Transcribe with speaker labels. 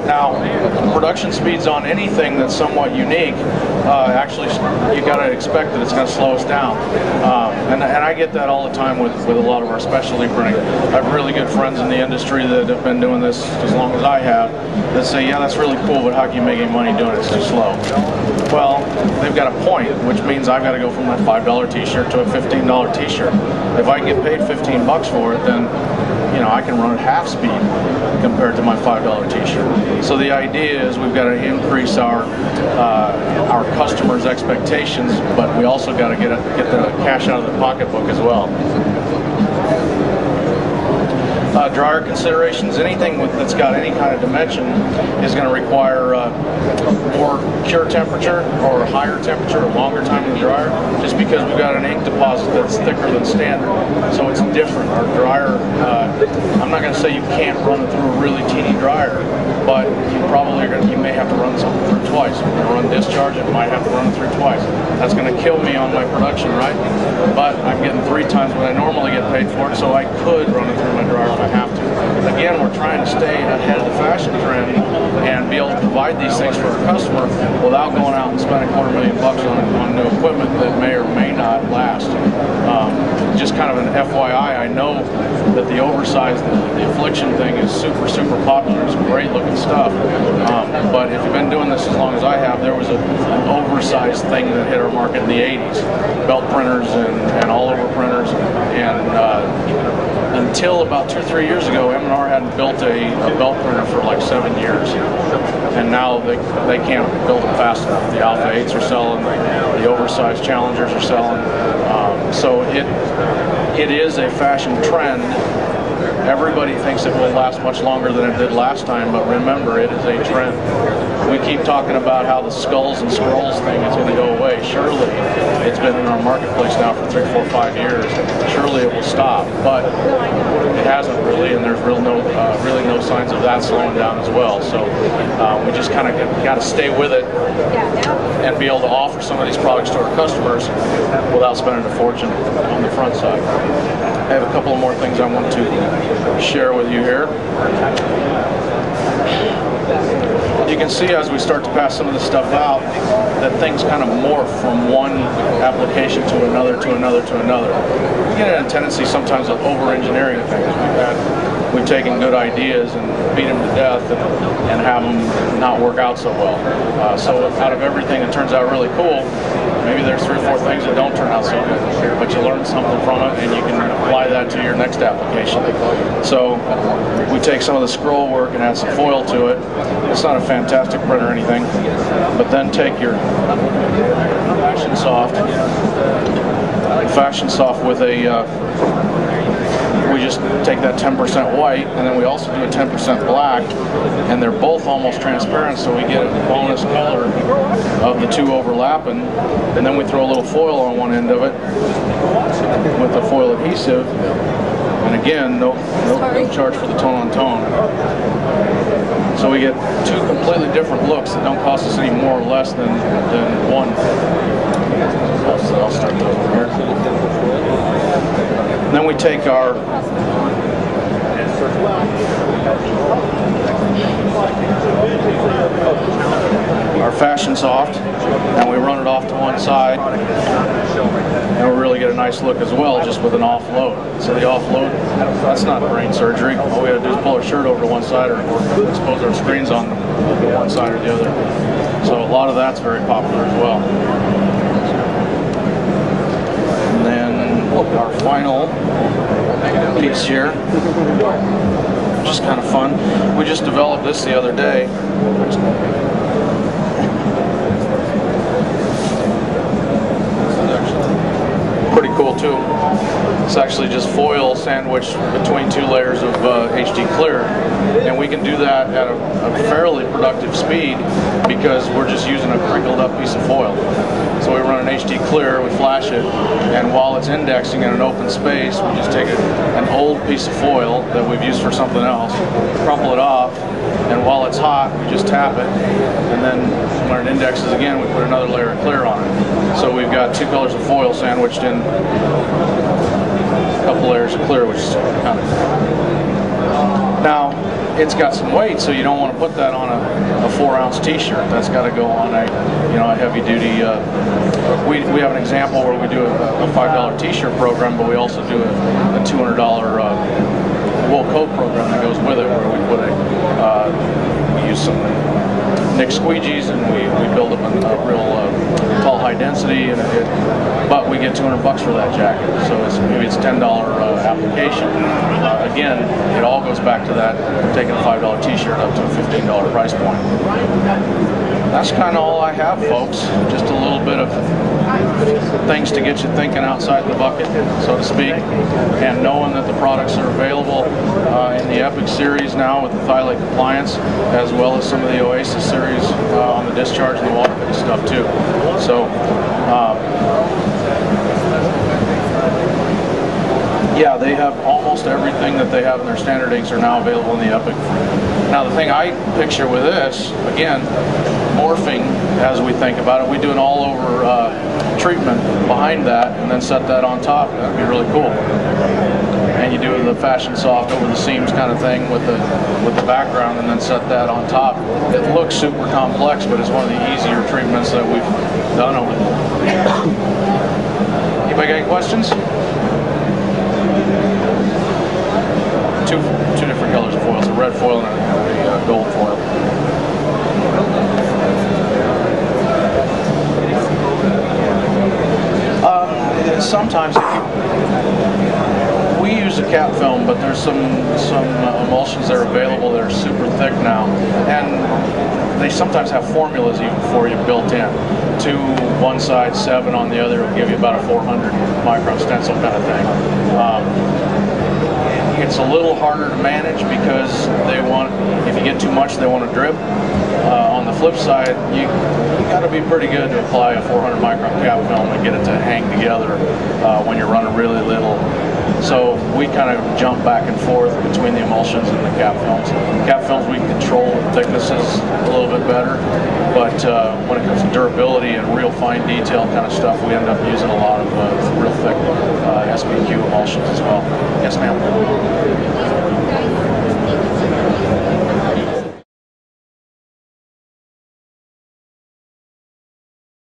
Speaker 1: Now, production speeds on anything that's somewhat unique, actually, you got to expect that it's going to slow us down. And I get that all the time with a lot of our specialty printing. I have really good friends in the industry that have been doing this as long as I have that say, yeah, that's really cool, but how can you make any money doing it? It's too slow. Well, they've got a point, which means I've got to go from a $5 t-shirt to a $15 t-shirt. If I can get paid 15 bucks for it, then I can run at half speed compared to my $5 t-shirt. So the idea is we've got to increase our customers' expectations, but we also got to get the cash out of the pocketbook as well. Dryer considerations, anything that's got any kind of dimension is going to require more cure temperature or higher temperature or longer time in the dryer, just because we've got an ink deposit that's thicker than standard. So it's different. Our dryer, I'm not going to say you can't run it through a really teeny dryer, but you may have to run something through twice. We're going to run discharge and might have to run it through twice. That's going to kill me on my production, right? But I'm getting 3 times what I normally get paid for it, so I could run it through my dryer if I have to. Again, we're trying to stay ahead of the fashion trend and be able to provide these things for our customer without going out and spending $250,000 on new equipment that may or may not last. Just kind of an FYI, I know that the oversized, the affliction thing is super, super popular. It's great looking stuff. But if you've been doing this as long as I have, there was an oversized thing that hit our market in the 80s. Belt printers and all over printers. And until about 2 or 3 years ago, M&R hadn't built a belt printer for like 7 years. And now they can't build them fast enough. The Alpha 8s are selling, the oversized Challengers are selling. So it is a fashion trend. Everybody thinks it will last much longer than it did last time, but remember, it is a trend. We keep talking about how the skulls and scrolls thing is going to go away. Surely, it's been in our marketplace now for 3, 4, 5 years. Surely it will stop, but it hasn't really, and there's really no signs of that slowing down as well. So we just kind of got to stay with it and be able to offer some of these products to our customers without spending a fortune on the front side. I have a couple of more things I want to share with you here. You can see as we start to pass some of this stuff out that things kind of morph from one application to another to another to another. We get a tendency sometimes of over-engineering things. We've taken good ideas and beat them to death and have them not work out so well. So out of everything that turns out really cool, maybe there's 3 or 4 things that don't turn out so good, but you learn something from it and you can apply that to your next application. So we take some of the scroll work and add some foil to it. It's not a fantastic print or anything, but then take your Fashion Soft with we just take that 10% white, and then we also do a 10% black, and they're both almost transparent, so we get a bonus color of the 2 overlapping, and then we throw a little foil on one end of it with the foil adhesive, and again, no charge for the tone-on-tone. So we get 2 completely different looks that don't cost us any more or less than one. I'll start those over here. And then we take our Fashion Soft and we run it off to one side, and we'll really get a nice look as well, just with an offload. So the offload, that's not brain surgery. All we got to do is pull our shirt over to one side or expose our screens on one side or the other. So a lot of that's very popular as well. And then our final piece here, which is kind of fun. We just developed this the other day. Pretty cool too. It's actually just foil sandwiched between 2 layers of HD clear, and we can do that at a fairly productive speed because we're just using a crinkled up piece of foil. So we run an HD clear, we flash it, and while it's indexing in an open space, we just take an old piece of foil that we've used for something else, crumple it off, and while it's hot, we just tap it, and then when it indexes again, we put another layer of clear on it. So we've got 2 colors of foil sandwiched in a couple layers of clear, which is kind of... Now, it's got some weight, so you don't want to put that on a 4-ounce T-shirt. That's got to go on a heavy duty. We have an example where we do a $5 T-shirt program, but we also do a $200 wool coat program that goes with it, where we put we use some Nick squeegees and we build them in a real tall high density, but we get $200 for that jacket. So maybe it's a $10 application. Again, it all goes back to that, taking a $5 T-shirt up to a $15 price point. That's kind of all I have, folks. Just a little bit of things to get you thinking outside the bucket, so to speak, and knowing that the products are available in the Epic series now with the phthalate compliance, as well as some of the Oasis series on the discharge and the water pick stuff too. So yeah, they have almost everything that they have in their standard inks are now available in the Epic. Now the thing I picture with this, again, morphing as we think about it, we do an all-over treatment behind that and then set that on top. That'd be really cool. And you do the fashion soft over the seams kind of thing with the background and then set that on top. It looks super complex, but it's one of the easier treatments that we've done over there. Anybody got any questions? Two different colors of foils, a red foil and a gold foil. Sometimes we use a cap film, but there's some emulsions that are available that are super thick now, and they sometimes have formulas even for you built in. 2 one side, 7 on the other will give you about a 400 micron stencil kind of thing. It's a little harder to manage because if you get too much, they want to drip. On the flip side, you got to be pretty good to apply a 400 micron cap film and get it to hang together when you're running really little. So we kind of jump back and forth between the emulsions and the cap films. Cap films, we control the thicknesses a little bit better, but when it comes to durability and real fine detail kind of stuff, we end up using a lot of real thick SBQ emulsions as well. Yes, ma'am.